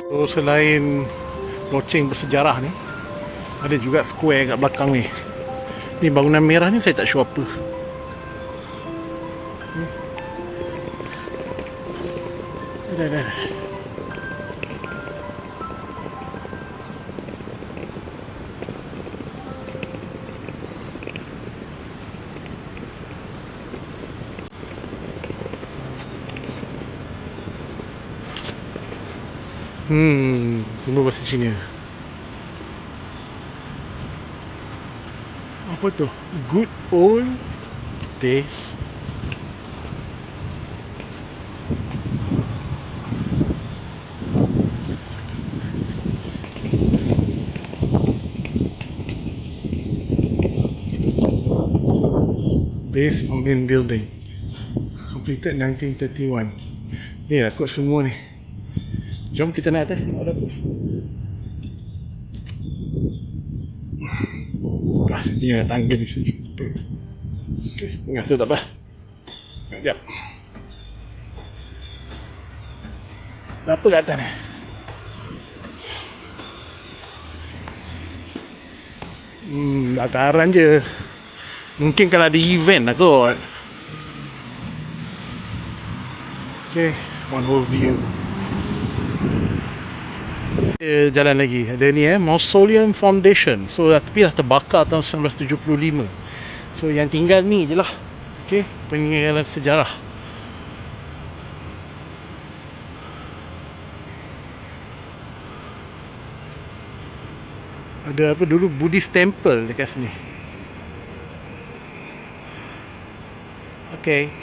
So selain loceng bersejarah ni, ada juga square kat belakang ni. Ni bangunan merah ni saya tak sure apa. Dah. Semua bahasa Cina. Apa tu? Good old days. Base on main building. Completed 1931. Ni lah kot semua ni. Jom kita naik atas tengok ada apa. Saya tinggal tangga ni saja. Okay, tinggal saya tak apa. Sekejap. Apa kat atas ni? Dataran je. Mungkin kalau ada event lah kot. Okay, one whole view. Jalan lagi. Ada ni Mausoleum Foundation. So tapi dah terbakar tahun 1975. So yang tinggal ni je lah. Okay, peninggalan sejarah. Ada apa dulu, Buddhist temple dekat sini. Okay.